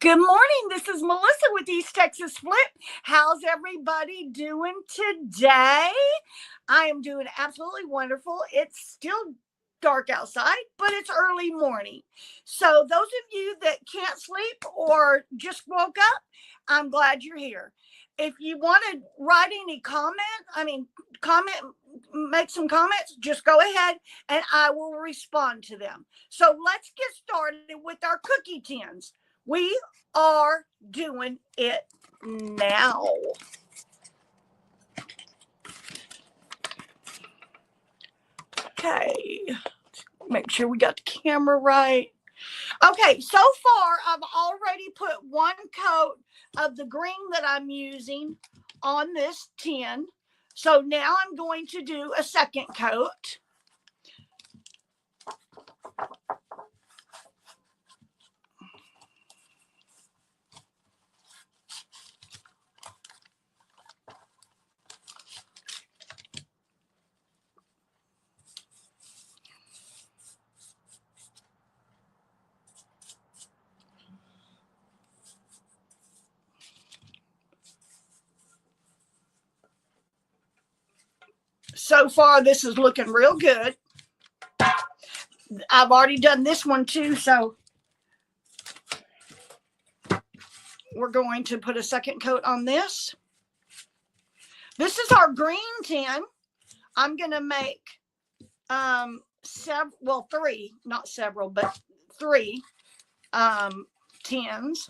Good morning. This is Melissa with East Texas Flip. How's everybody doing today? I am doing absolutely wonderful. It's still dark outside, but it's early morning. So those of you that can't sleep or just woke up, I'm glad you're here. If you want to write any make some comments, just go ahead and I will respond to them. So let's get started with our cookie tins. We are doing it now. Okay, make sure we got the camera right. Okay, so far I've already put one coat of the green that I'm using on this tin. So now I'm going to do a second coat. So far, this is looking real good. I've already done this one too, so we're going to put a second coat on this. This is our green tin. I'm going to make three, not several, but three tins.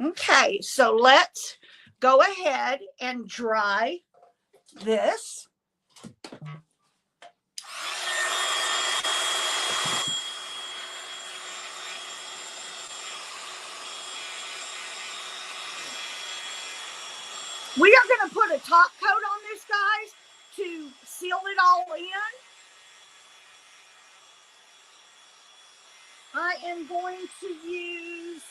Okay, so let's go ahead and dry this. We are going to put a top coat on this, guys, to seal it all in. I am going to use,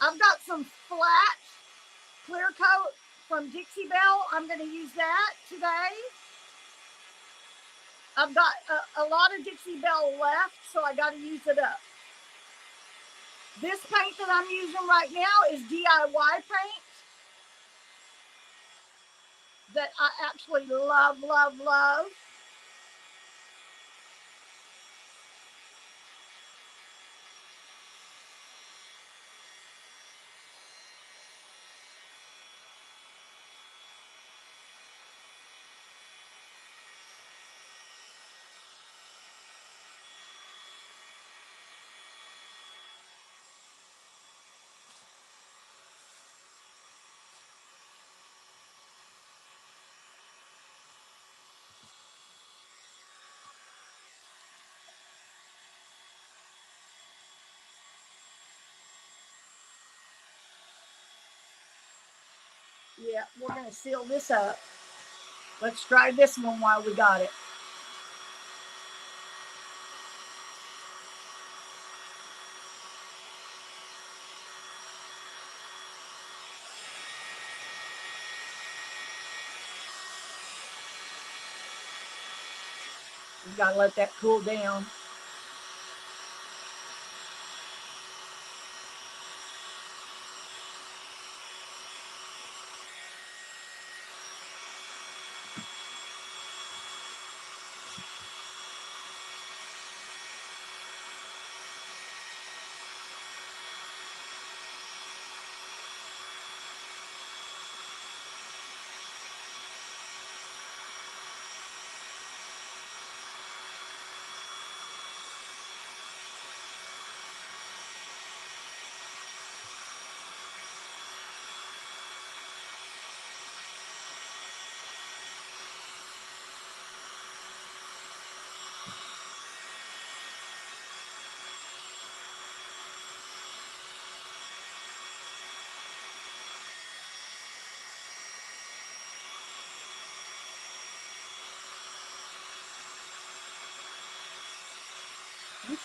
I've got some flat clear coat from Dixie Belle. I'm going to use that today. I've got a lot of Dixie Belle left, so I got to use it up. This paint that I'm using right now is DIY paint that I actually love, love, love. Yeah, we're going to seal this up. Let's try this one while we got it. You got to let that cool down.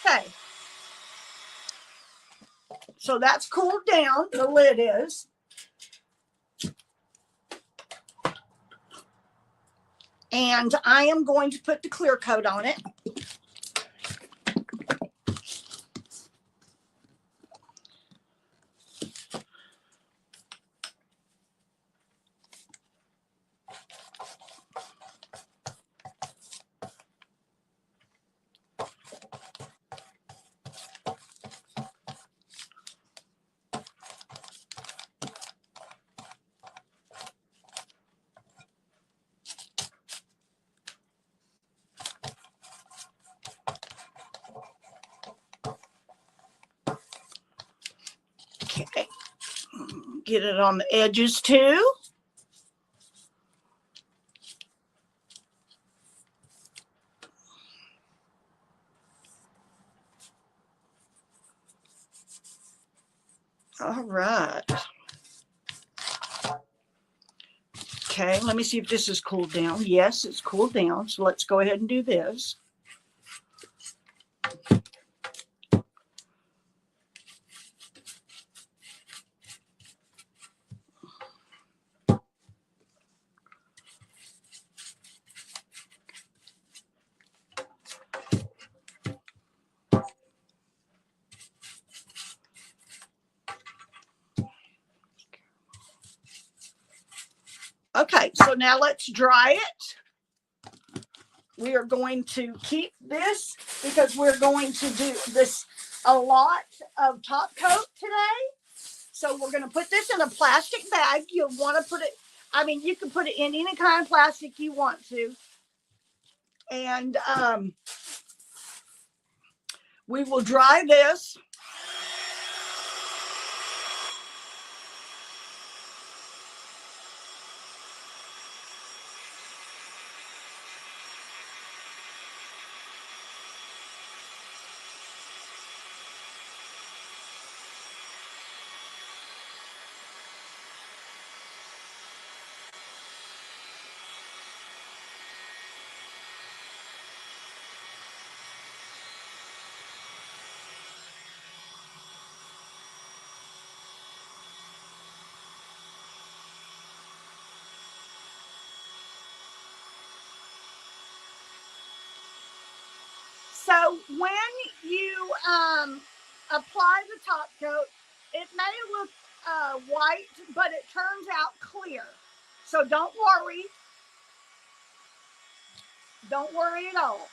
Okay. So that's cooled down, the lid is. And I am going to put the clear coat on it. Okay, get it on the edges too. All right. Okay, let me see if this is cooled down. Yes, it's cooled down. So let's go ahead and do this. Okay, so now let's dry it. We are going to keep this because we're going to do this a lot of top coat today. So we're going to put this in a plastic bag. You'll want to put it, I mean, you can put it in any kind of plastic you want to. And we will dry this. So when you apply the top coat, it may look white, but it turns out clear. So don't worry. Don't worry at all.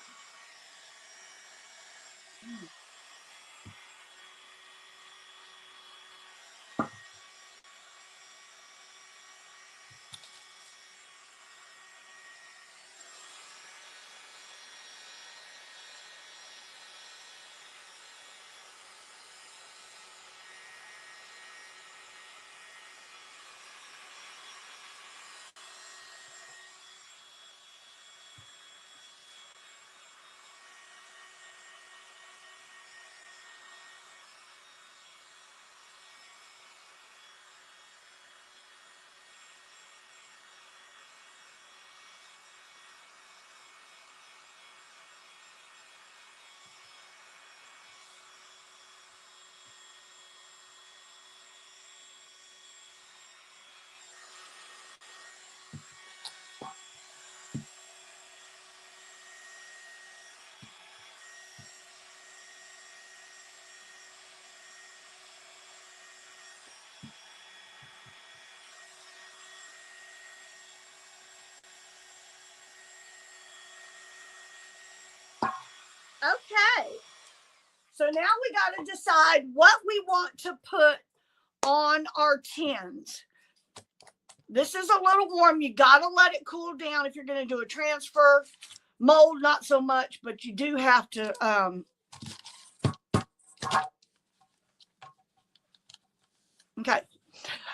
Okay. So now we got to decide what we want to put on our tins. This is a little warm. You got to let it cool down if you're going to do a transfer. Mold, not so much, but you do have to. Okay.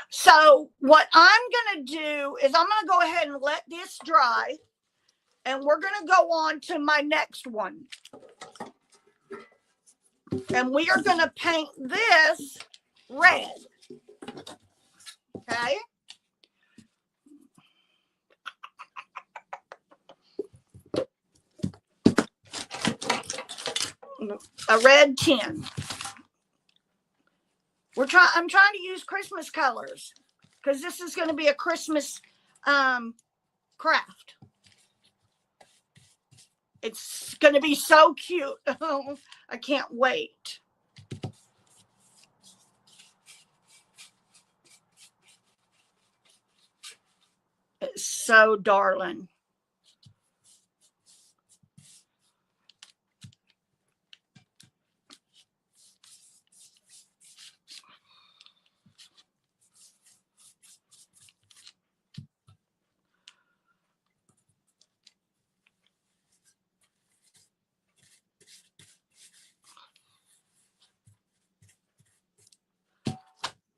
So what I'm going to do is I'm going to go ahead and let this dry. And we're going to go on to my next one. And we are going to paint this red. Okay. A red tin. I'm trying to use Christmas colors because this is going to be a Christmas craft. It's going to be so cute. I can't wait. It's so darling.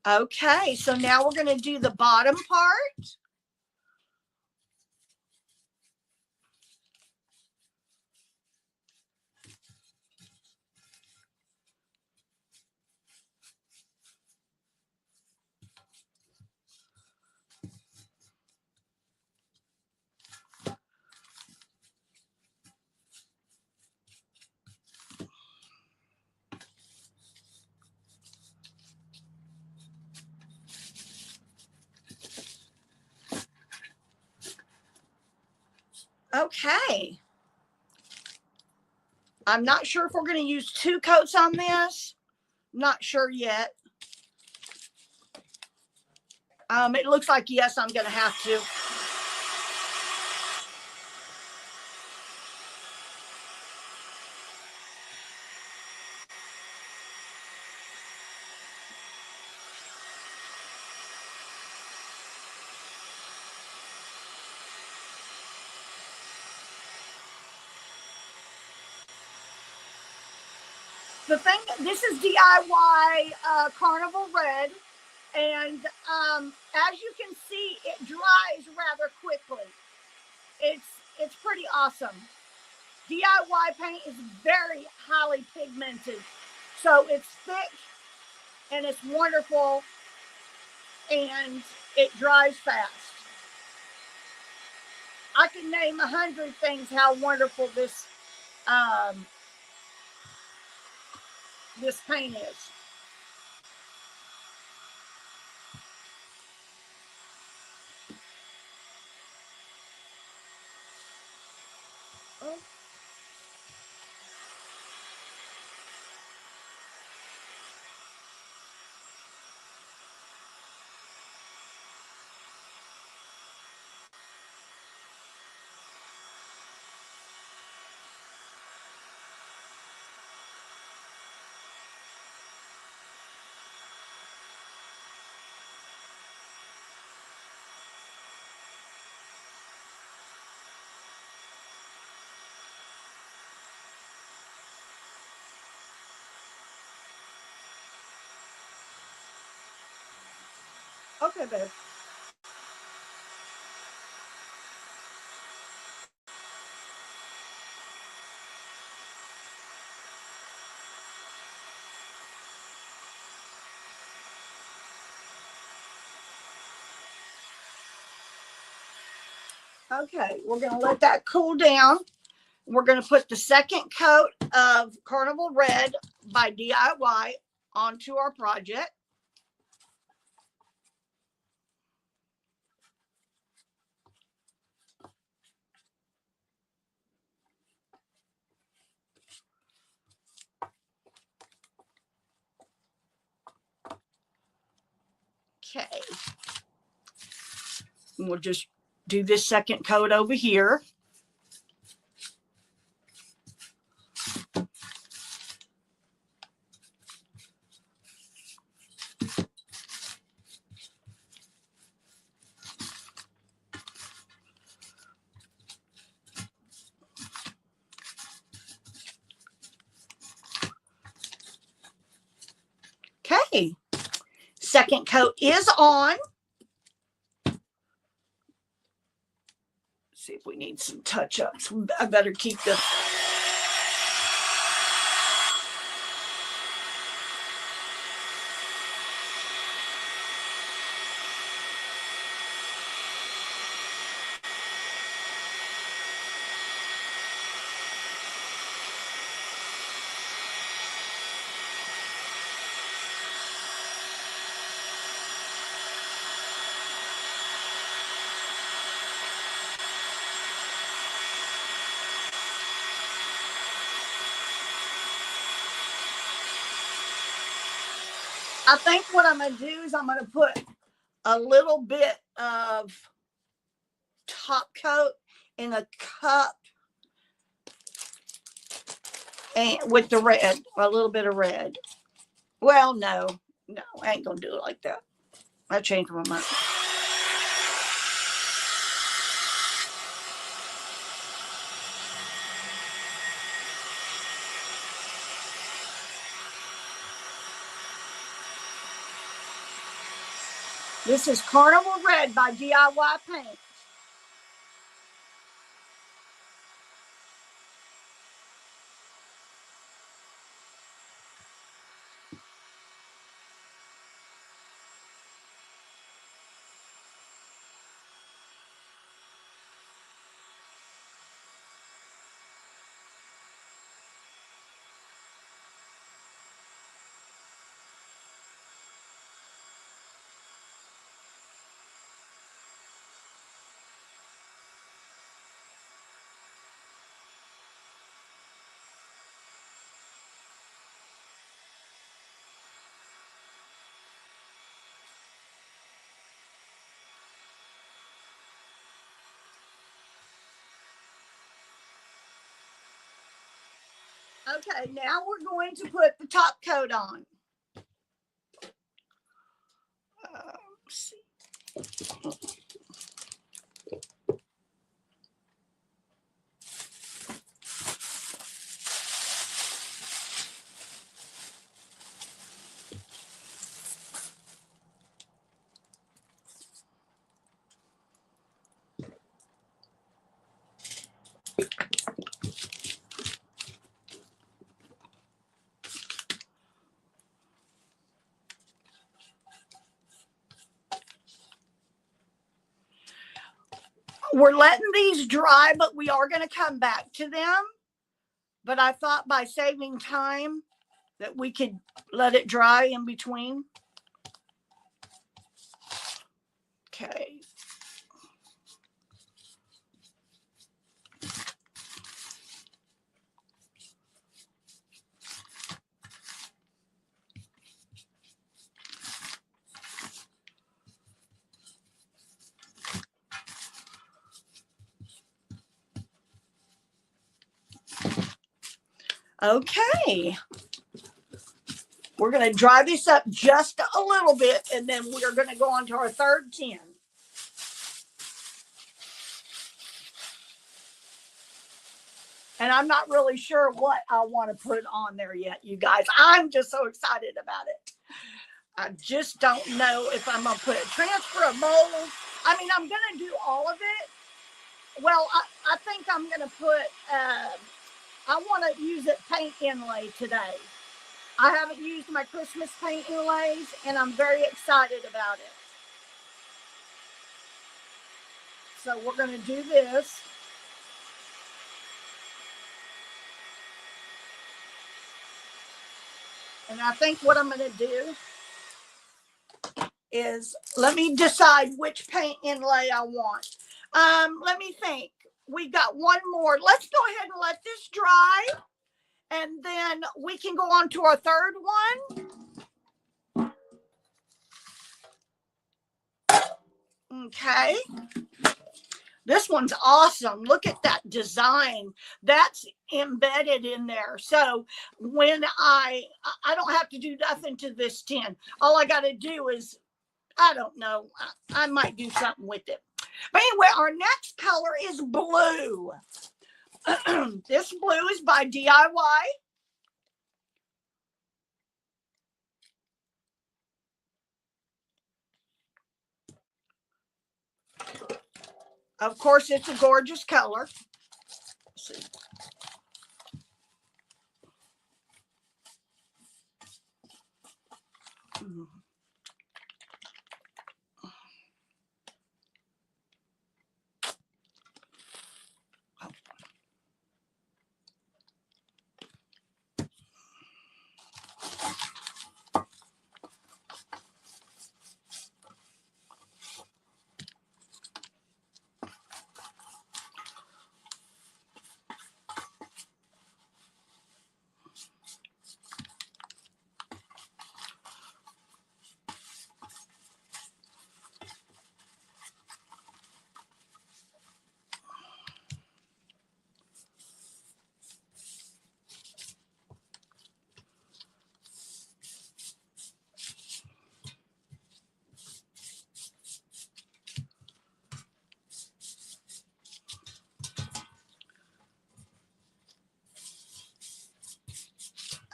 Okay, so now we're going to do the bottom part. Okay. I'm not sure if we're going to use 2 coats on this. Not sure yet. It looks like, yes, I'm going to have to. The thing, this is DIY Carnival Red. And as you can see, it dries rather quickly. It's pretty awesome. DIY paint is very highly pigmented. So it's thick and it's wonderful and it dries fast. I can name 100 things how wonderful this this paint is. Oh. Okay, babe. Okay, we're going to let that cool down. We're going to put the second coat of Carnival Red by DIY onto our project. Okay. And we'll just do this second coat over here. Okay. Second coat is on. See if we need some touch-ups. I better keep the I think what I'm going to do is I'm going to put a little bit of top coat in a cup and with the red, a little bit of red. Well, no, I ain't going to do it like that. I changed my mind. This is Carnival Red by DIY Paint. Okay, now we're going to put the top coat on. Let's see. We're letting these dry, but we are going to come back to them. But I thought by saving time that we could let it dry in between. Okay. Okay. We're going to dry this up just a little bit, and then we're going to go on to our third tin. And I'm not really sure what I want to put on there yet, you guys. I'm just so excited about it. I just don't know if I'm going to put a transfer of mold. I mean, I'm going to do all of it. Well, I think I'm going to put, I want to use it paint inlay today. I haven't used my Christmas paint inlays, and I'm very excited about it. So we're going to do this. And I think what I'm going to do is, let me decide which paint inlay I want. Let me think. We got one more. Let's go ahead and let this dry, and then we can go on to our third one. Okay. This one's awesome. Look at that design. That's embedded in there. So when I don't have to do nothing to this tin. All I got to do is, I don't know, I might do something with it. But anyway, our next color is blue. This blue is by DIY. Of course, it's a gorgeous color. Let's see.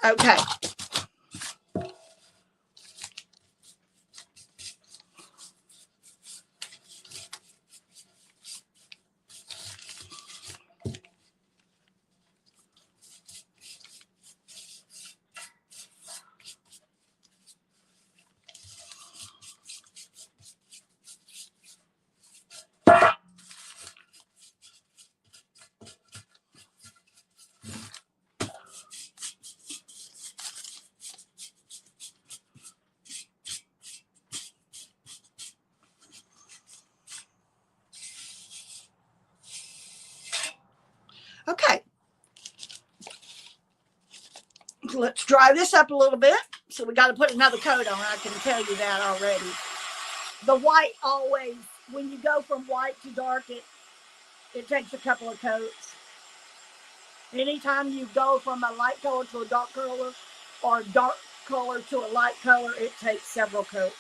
Okay. Okay. Let's dry this up a little bit. So we got to put another coat on. I can tell you that already. The white always, when you go from white to dark, it takes a couple of coats. Anytime you go from a light color to a dark color or dark color to a light color, it takes several coats.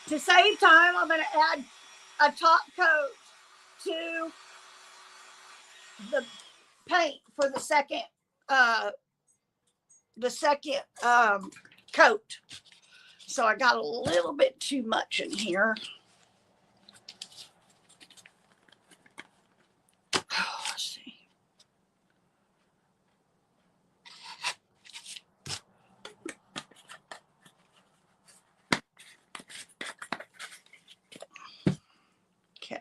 To save time, I'm going to add a top coat to the paint for the second coat. So I got a little bit too much in here. Let's see. Okay.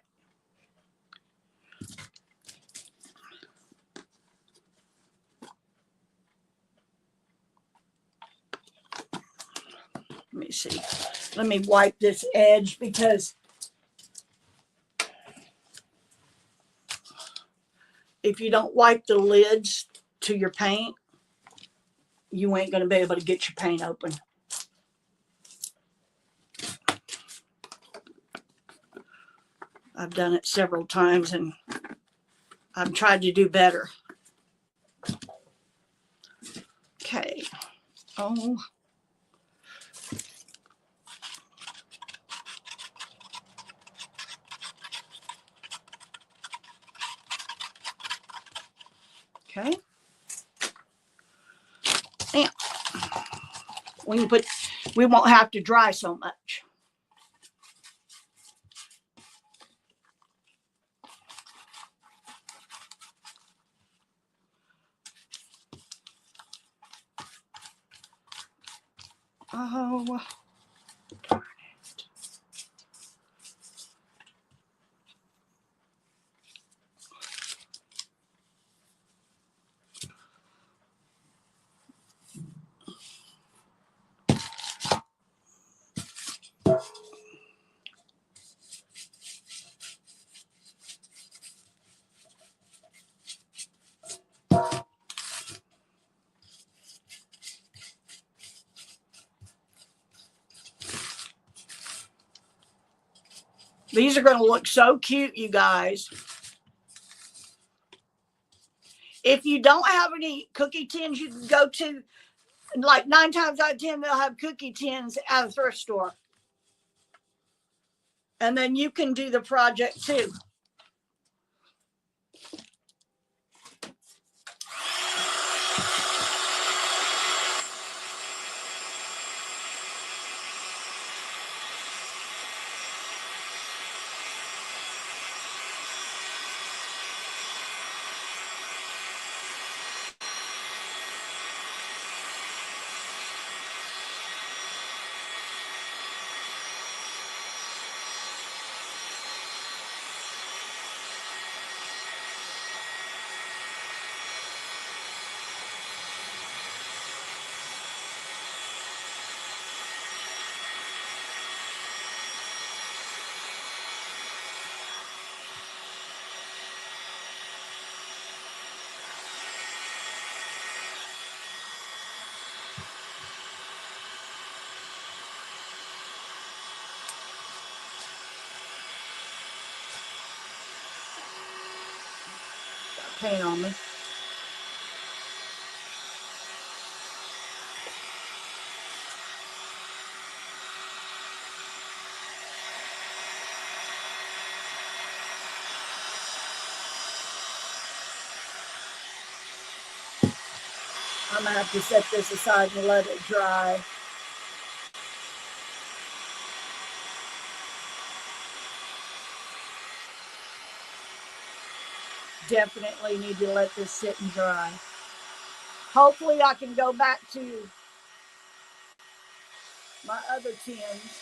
Let me see. Let me wipe this edge because if you don't wipe the lids to your paint, you ain't going to be able to get your paint open. I've done it several times and I've tried to do better. Okay. Oh. Okay. Now, we won't have to dry so much. Oh, darn it. These are going to look so cute, you guys. If you don't have any cookie tins, you can go to like 9 times out of 10, they'll have cookie tins at a thrift store. And then you can do the project too. Got paint on me. I'm gonna have to set this aside and let it dry. Definitely need to let this sit and dry. Hopefully I can go back to my other tins.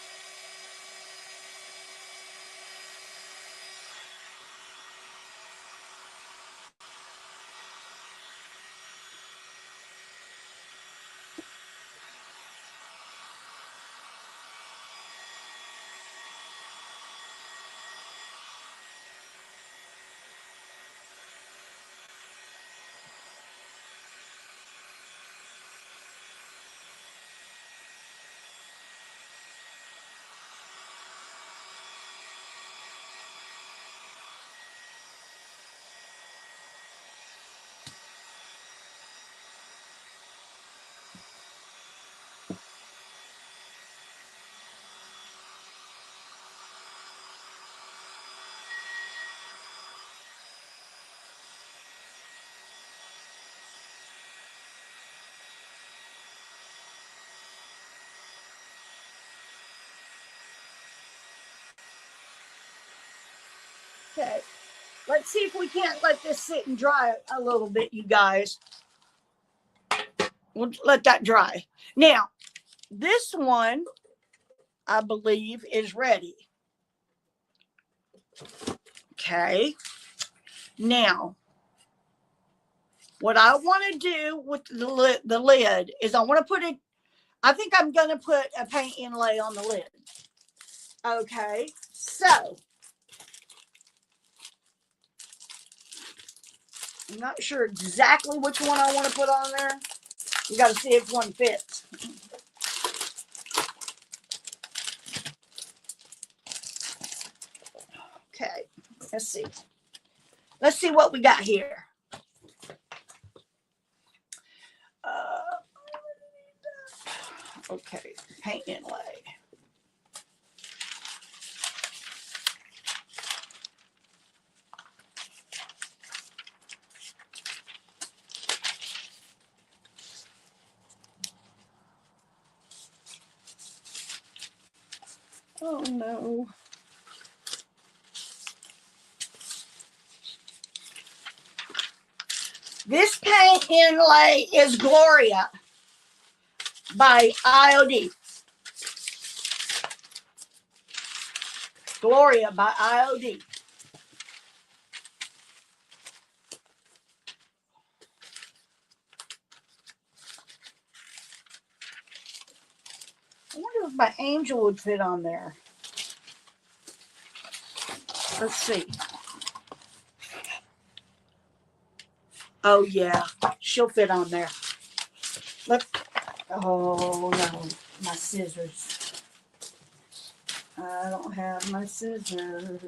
Okay, let's see if we can't let this sit and dry a little bit, you guys. We'll let that dry. Now, this one, I believe, is ready. Okay. Now, what I want to do with the lid is I want to put it, I think I'm going to put a paint inlay on the lid. Okay, so I'm not sure exactly which one I want to put on there. You got to see if one fits. Okay, let's see. Let's see what we got here. Okay, paint inlay. Oh no. This paint inlay is Gloria by IOD. Gloria by IOD. I wonder if my angel would fit on there. Let's see. Oh yeah, she'll fit on there. Look. Oh no, my scissors. I don't have my scissors.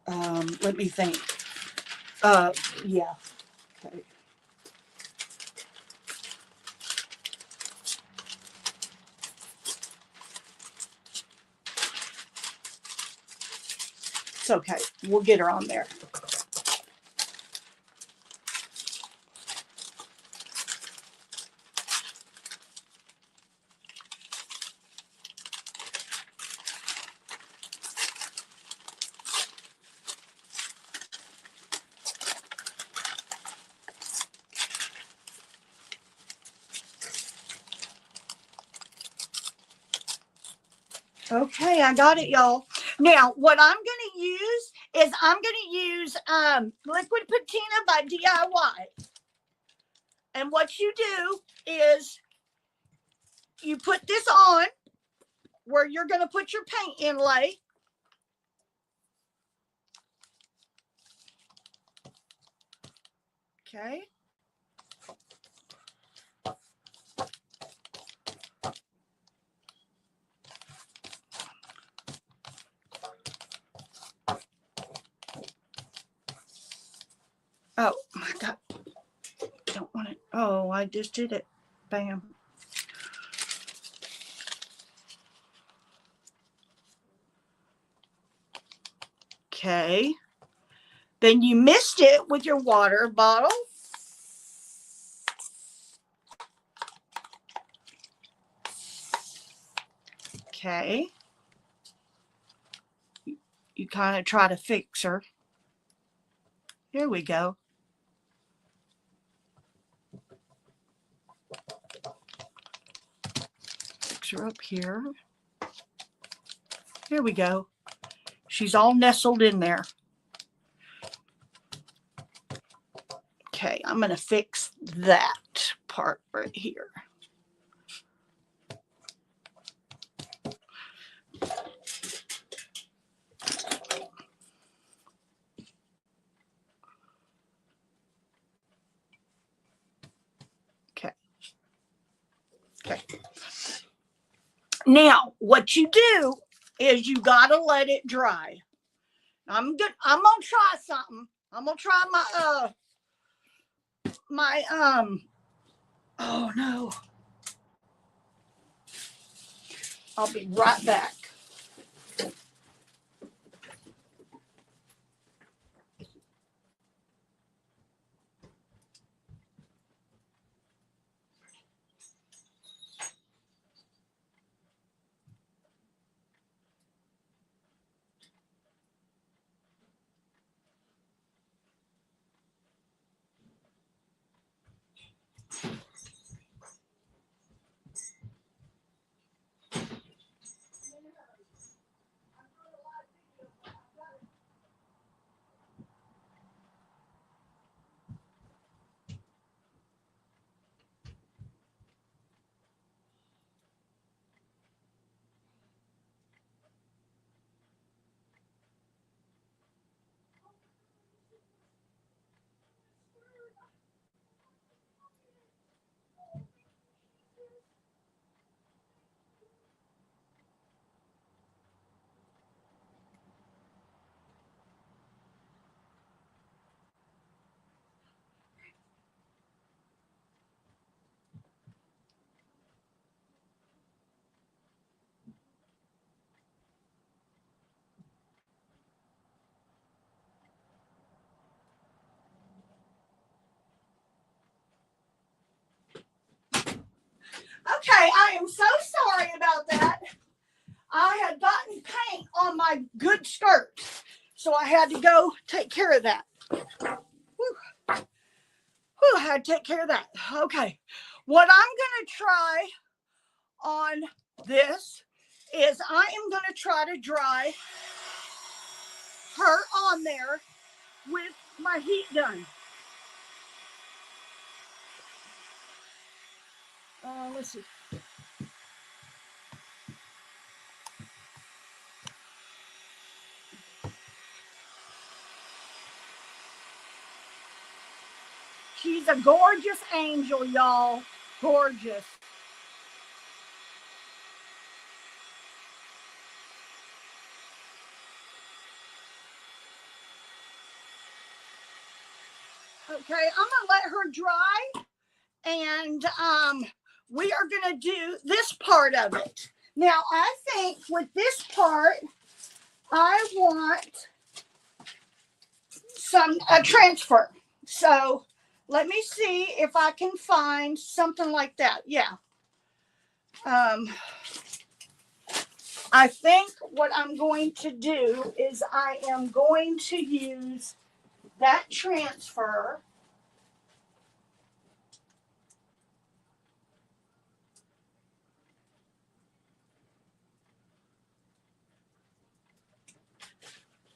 Let me think. Yeah. Okay. It's okay. We'll get her on there. Okay, I got it, y'all. Now, what I'm going to use is I'm going to use Liquid Patina by DIY. And what you do is you put this on where you're going to put your paint inlay. Okay. Oh my God. Don't want it. Oh, I just did it. Bam. Okay. Then you mist it with your water bottle. Okay. You kind of try to fix her. Here we go. Fix her up here. Here we go. She's all nestled in there. Okay, I'm going to fix that part right here. Okay. Okay. Now, what you do is you got to let it dry. I'm going to try something. I'm going to try oh no. I'll be right back. Okay, I am so sorry about that. I had gotten paint on my good skirt, so I had to go take care of that. Whew. Whew, I had to take care of that. Okay, what I'm going to try on this is I am going to try to dry her on there with my heat gun. Let's see. She's a gorgeous angel, y'all. Gorgeous. Okay, I'm gonna let her dry, and we are gonna do this part of it. Now, I think with this part, I want a transfer. So let me see if I can find something like that. Yeah. I think what I'm going to do is I am going to use that transfer.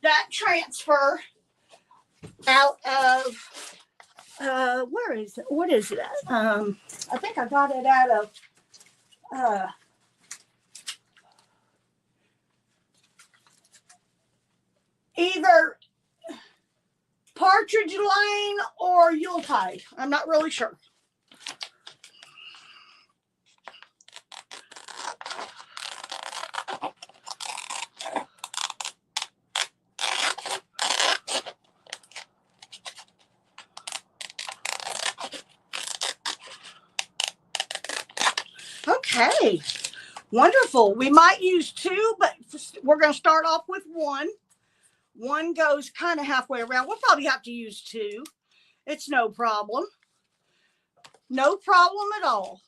That transfer out of where is it? What is it at? I think I got it out of either Partridge Lane or Yuletide. I'm not really sure. Okay, wonderful. We might use two, but we're going to start off with one. One goes kind of halfway around. We'll probably have to use two. It's no problem. No problem at all.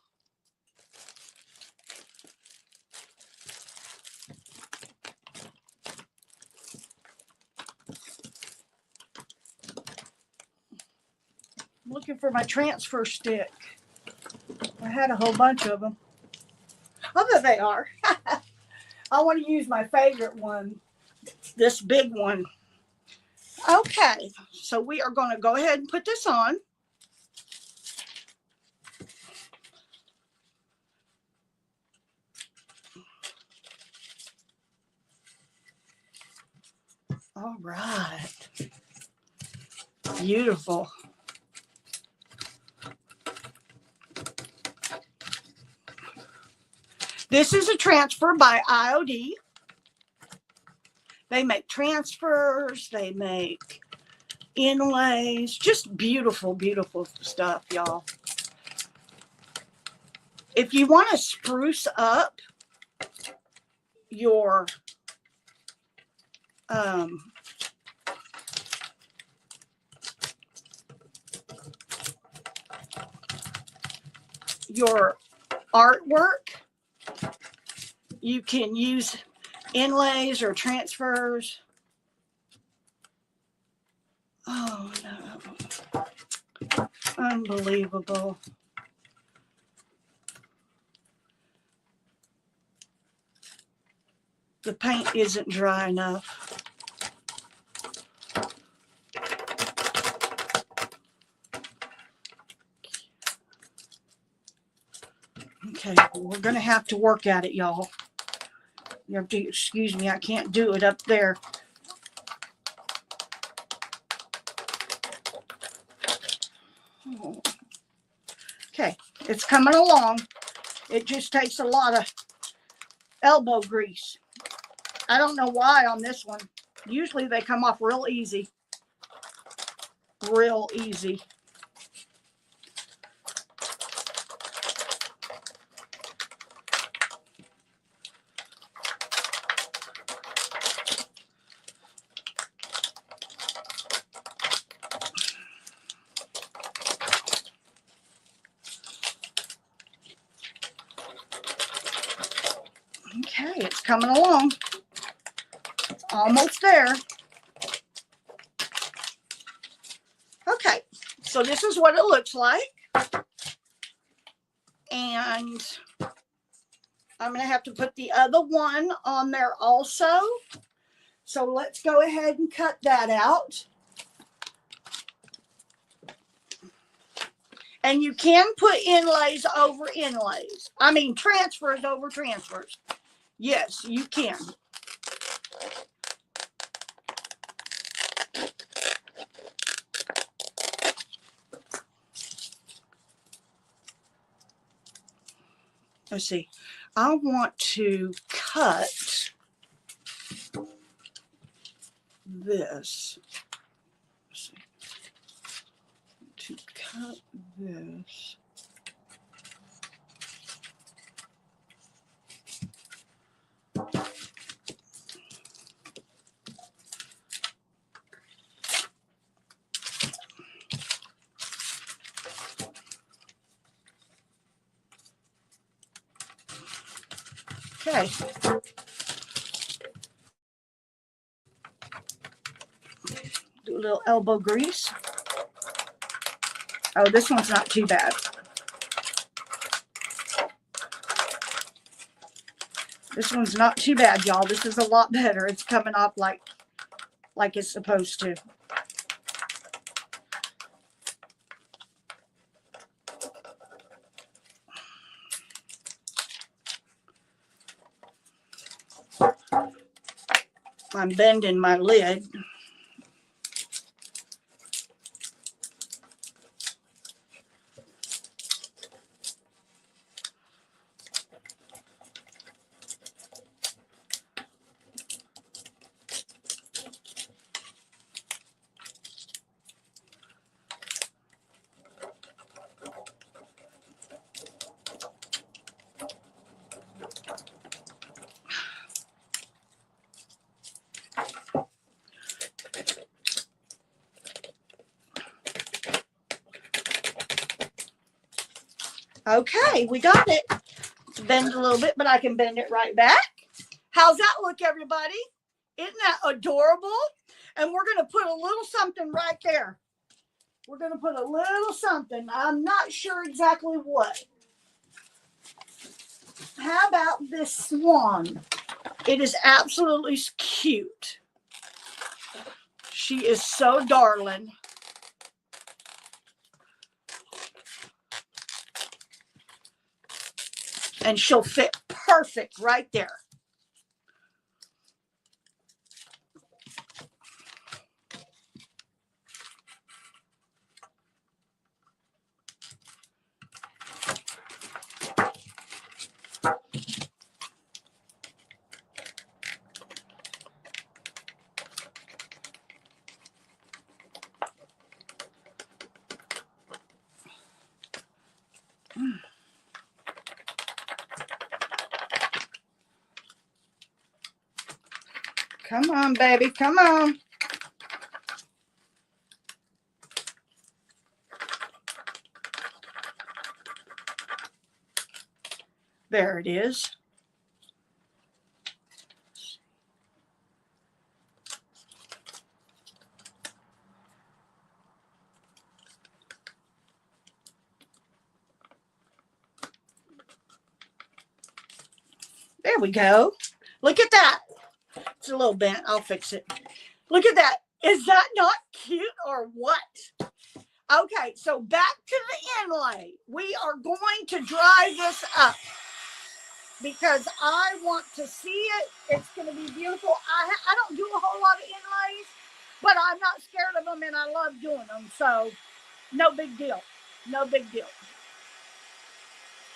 I'm looking for my transfer stick. I had a whole bunch of them. Oh, there they are. I want to use my favorite one, this big one. Okay, so we are going to go ahead and put this on. All right. Beautiful. This is a transfer by IOD. They make transfers, they make inlays, just beautiful, beautiful stuff, y'all. If you want to spruce up your artwork, you can use inlays or transfers. Oh no, unbelievable. The paint isn't dry enough. Okay, we're going to have to work at it, y'all. You have to excuse me, I can't do it up there. Okay, it's coming along. It just takes a lot of elbow grease. I don't know why on this one. Usually they come off real easy. Real easy. Okay, it's coming along. It's almost there. Okay, so this is what it looks like. And I'm going to have to put the other one on there also. So let's go ahead and cut that out. And you can put inlays over inlays. I mean, transfers over transfers. Yes, you can. Let's see. I want to cut this. Let's see. To cut this. Okay. Do a little elbow grease. Oh, this one's not too bad. This one's not too bad, y'all. This is a lot better. It's coming off like it's supposed to. I'm bending my lid. Okay, we got it. It's bend a little bit, but I can bend it right back. How's that look, everybody? Isn't that adorable? And we're going to put a little something right there. We're going to put a little something. I'm not sure exactly what. How about this swan? It is absolutely cute. She is so darling. And she'll fit perfect right there. Come on, baby. Come on. There it is. There we go. Look at that. It's a little bent. I'll fix it. Look at that. Is that not cute or what? Okay, so back to the inlay. We are going to dry this up because I want to see it. It's going to be beautiful. I don't do a whole lot of inlays, but I'm not scared of them and I love doing them. So no big deal. No big deal.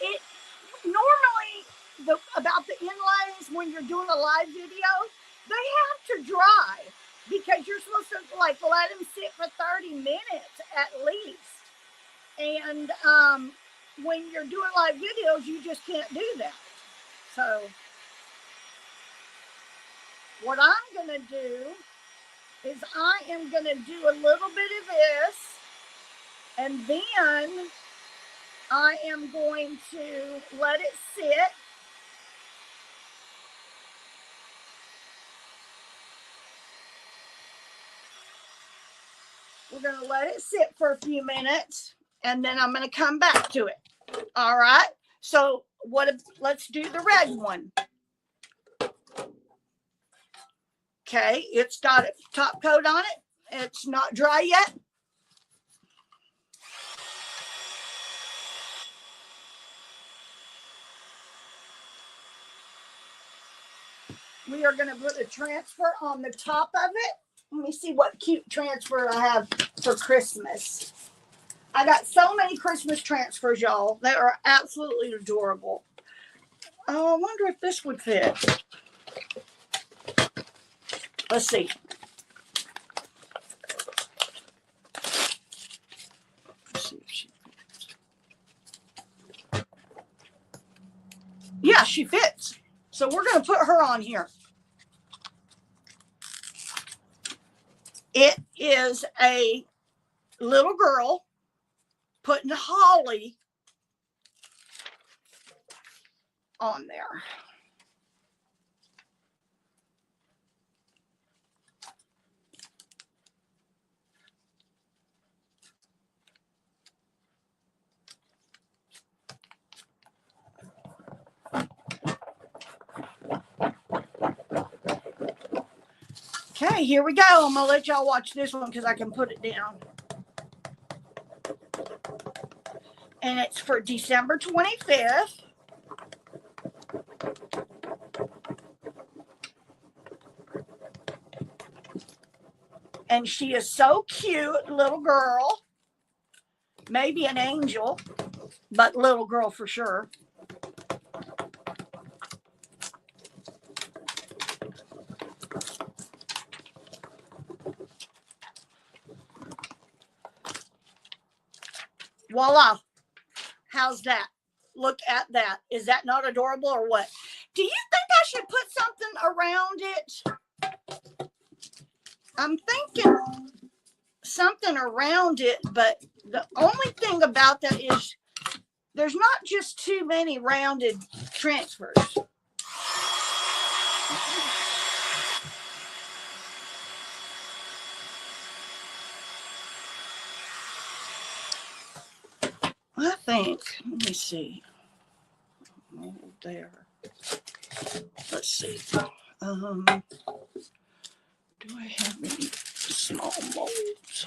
It normally about the inlays when you're doing a live video, they have to dry because you're supposed to like let them sit for 30 minutes at least. And when you're doing live videos, you just can't do that. So what I'm going to do is I am going to do a little bit of this, and then I am going to let it sit. We're going to let it sit for a few minutes, and then I'm going to come back to it. All right. So let's do the red one. Okay. It's got a top coat on it. It's not dry yet. We are going to put a transfer on the top of it. Let me see what cute transfer I have for Christmas. I got so many Christmas transfers, y'all. They are absolutely adorable. Oh, I wonder if this would fit. Let's see. Yeah, she fits. So we're going to put her on here. It is a little girl putting holly on there. Okay, here we go. I'm going to let y'all watch this one because I can put it down. And it's for December 25th. And she is so cute, little girl. Maybe an angel, but little girl for sure. Voila. How's that? Look at that. Is that not adorable or what? Do you think I should put something around it? I'm thinking something around it, but the only thing about that is there's not just too many rounded transfers. I think, let me see. There. Let's see. Do I have any small molds?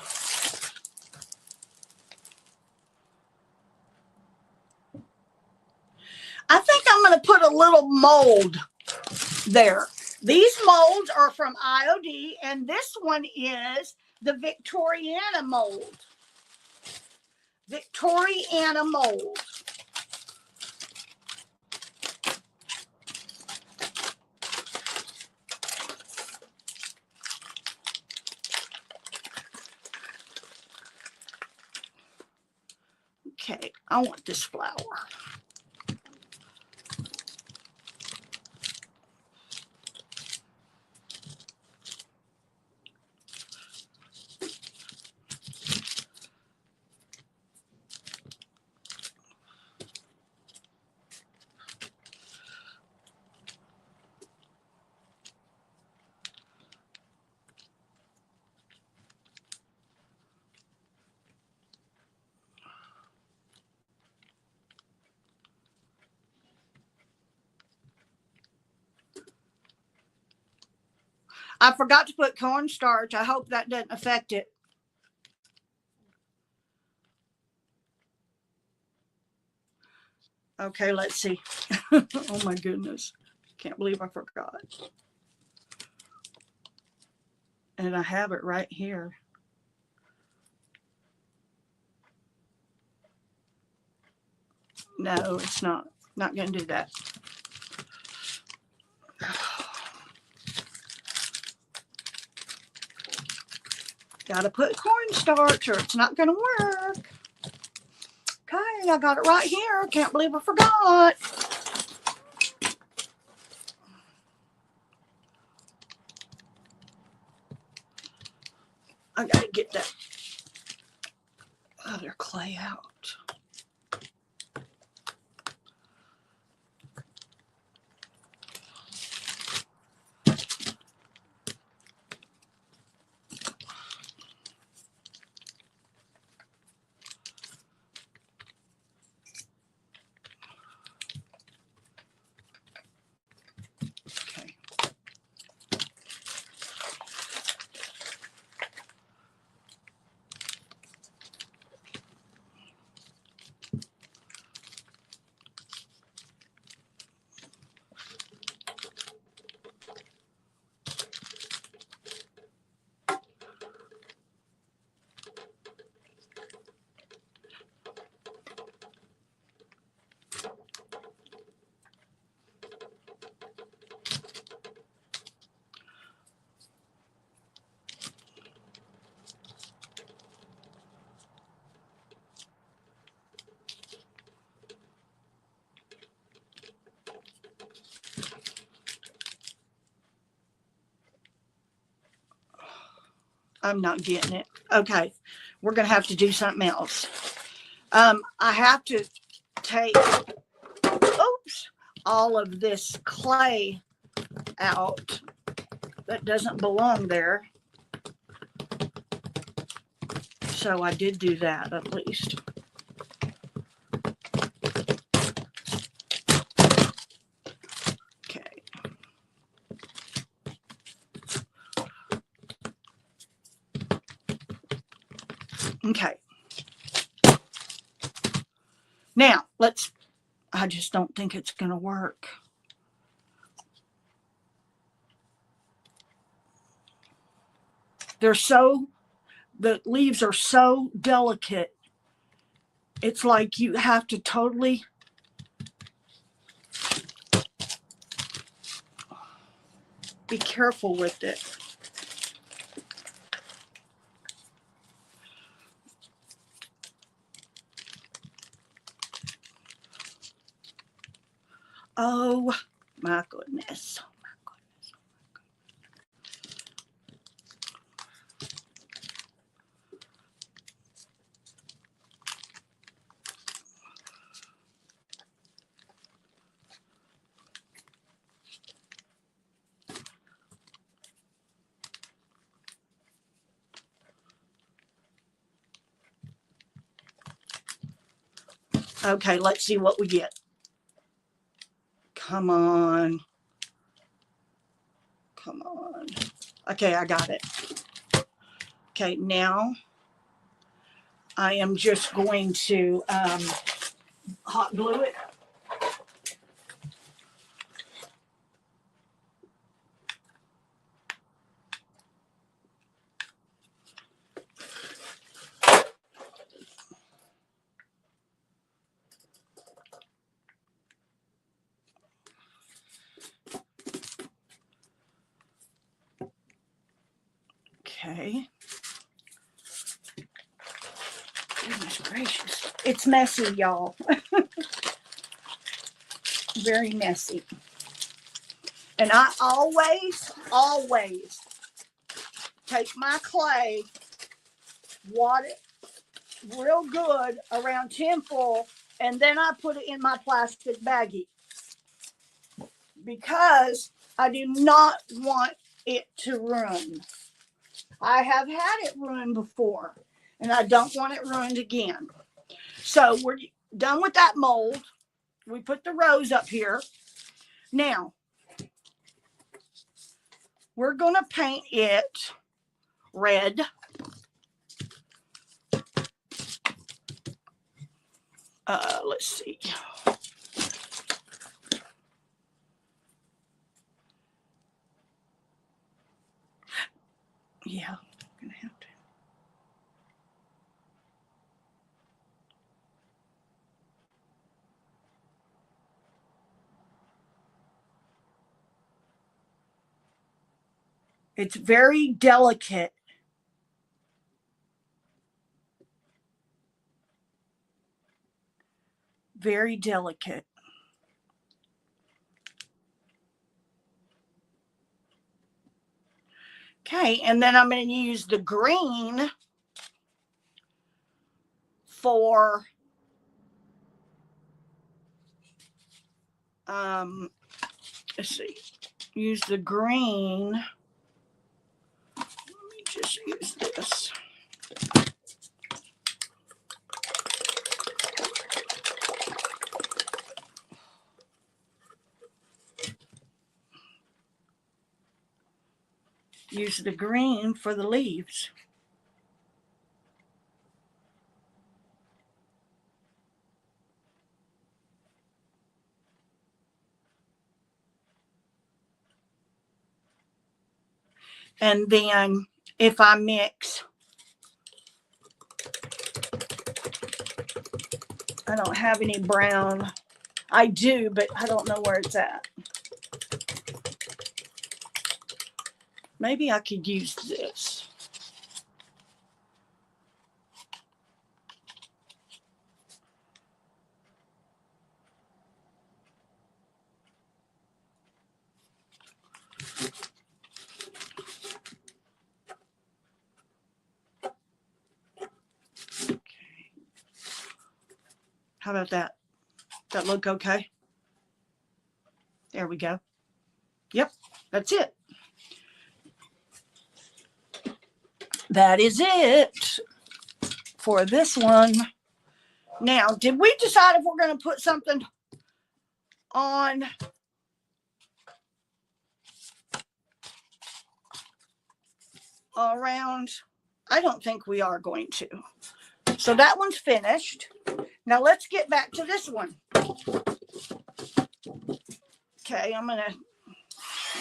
I think I'm going to put a little mold there. These molds are from IOD, and this one is the Victoriana mold. Victoriana mold. Okay, I want this flower. I forgot to put cornstarch. I hope that doesn't affect it. Okay, let's see. Oh my goodness. Can't believe I forgot. And I have it right here. No, it's not. Not going to do that. Got to put cornstarch or it's not going to work. Okay, I got it right here. Can't believe I forgot. I got to get that other clay out. I'm not getting it. Okay, we're going to have to do something else. I have to take, oops, all of this clay out that doesn't belong there. So I did do that at least. Okay. Okay. Now, I just don't think it's going to work. The leaves are so delicate. It's like you have to totally be careful with it. Oh my goodness. Okay, let's see what we get. Come on. Come on. Okay, I got it. Okay, now I am just going to hot glue it. Okay. Goodness gracious. It's messy, y'all. Very messy. And I always take my clay, wad it real good around tinfoil, and then I put it in my plastic baggie because I do not want it to ruin. I have had it ruined before, and I don't want it ruined again. So we're done with that mold. We put the rose up here. Now, we're going to paint it red. Let's see. Yeah, I'm going to have to. It's very delicate. Very delicate. Okay, and then I'm going to use the green for let's see. Use the green. Let me just use this. Use the green for the leaves. And then if I mix, I don't have any brown. I do, but I don't know where it's at. Maybe I could use this. How about that? That look okay? There we go. Yep, that's it. That is it for this one. Now, did we decide if we're going to put something on around? I don't think we are going to. So that one's finished. Now let's get back to this one. Okay, I'm going to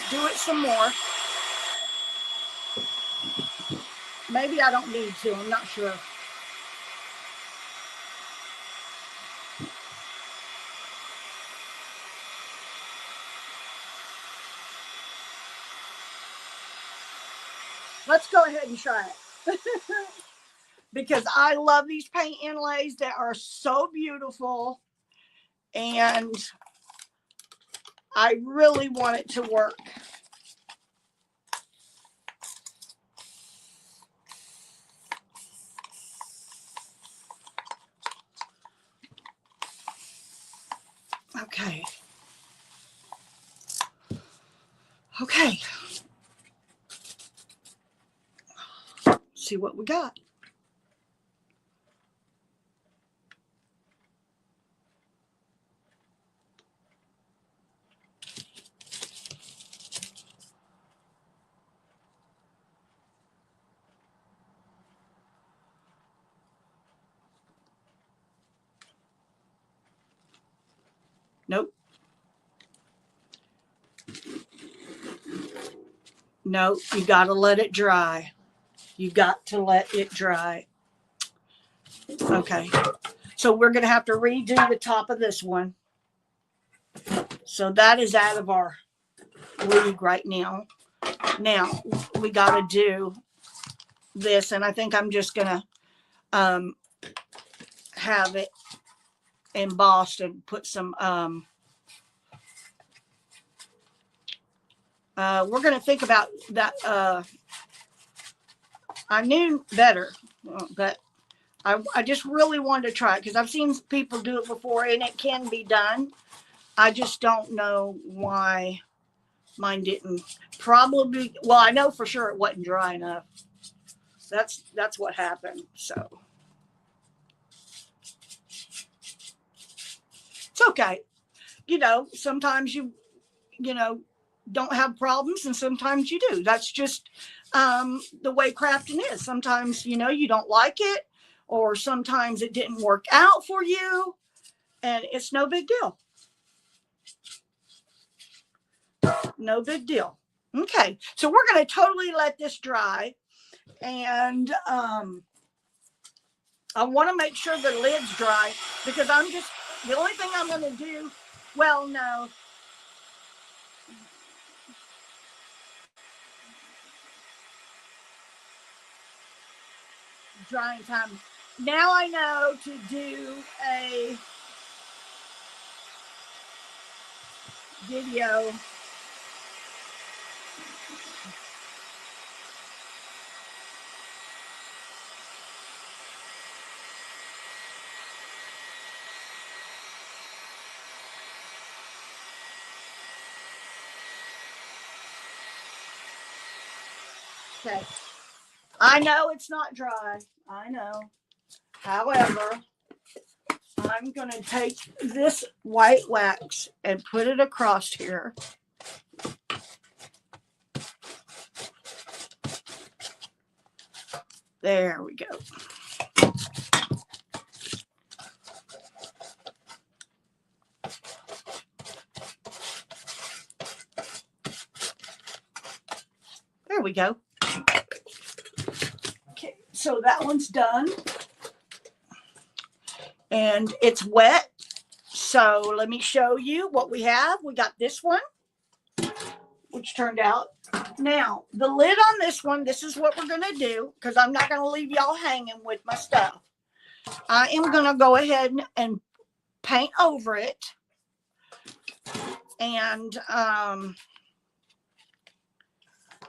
do it some more. Maybe I don't need to. I'm not sure. Let's go ahead and try it. Because I love these paint inlays. They are so beautiful. And I really want it to work. Okay. Okay. See what we got. Nope. No, you got to let it dry. You got to let it dry. Okay. So we're going to have to redo the top of this one. So that is out of our league right now. Now we got to do this, and I think I'm just going to have it embossed and put some we're going to think about that. I knew better, but I just really wanted to try it because I've seen people do it before and it can be done. I just don't know why mine didn't. Probably, well, I know for sure it wasn't dry enough. That's what happened. So it's okay. You know, sometimes you don't have problems and sometimes you do. That's just the way crafting is. Sometimes, you don't like it, or sometimes it didn't work out for you, and it's no big deal. No big deal. Okay, so we're going to totally let this dry, and I want to make sure the lid's dry because the only thing I'm going to do, well, no. Drying time. Now I know to do a video. Okay. I know it's not dry. I know. However, I'm going to take this white wax and put it across here. There we go. There we go. Okay, so that one's done. And it's wet. So let me show you what we have. We got this one, which turned out. Now, the lid on this one, this is what we're going to do, because I'm not going to leave y'all hanging with my stuff. I am going to go ahead and paint over it. And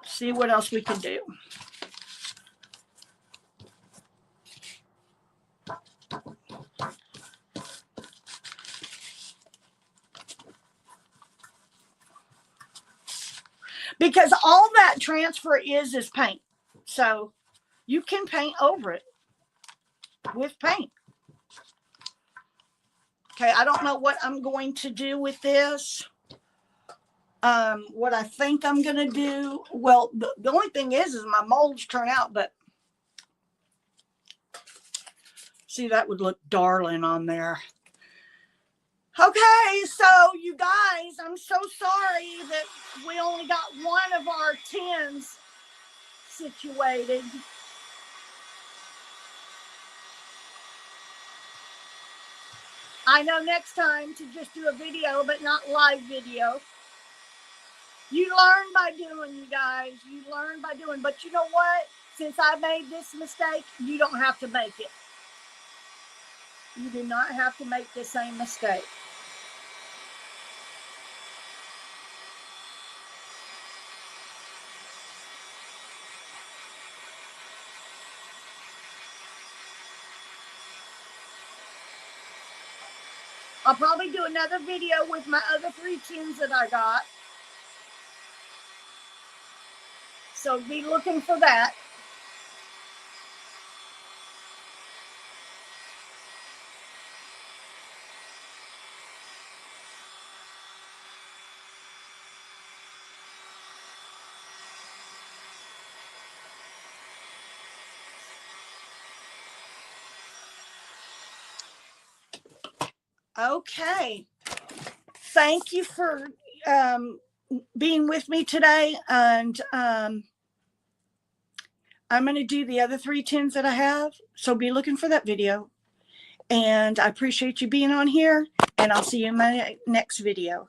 see what else we can do. Because all that transfer is paint. So you can paint over it with paint. Okay, I don't know what I'm going to do with this. What I think I'm going to do, well, the only thing is my molds turn out, but See, that would look darling on there. Okay, so you guys, I'm so sorry that we only got one of our tins situated. I know next time to just do a video, but not live video. You learn by doing, you guys. You learn by doing. But you know what? Since I made this mistake, you don't have to make it. You do not have to make the same mistake. I'll probably do another video with my other 3 tins that I got. So be looking for that. Okay. Thank you for being with me today. And I'm going to do the other 3 tins that I have. So be looking for that video. And I appreciate you being on here. And I'll see you in my next video.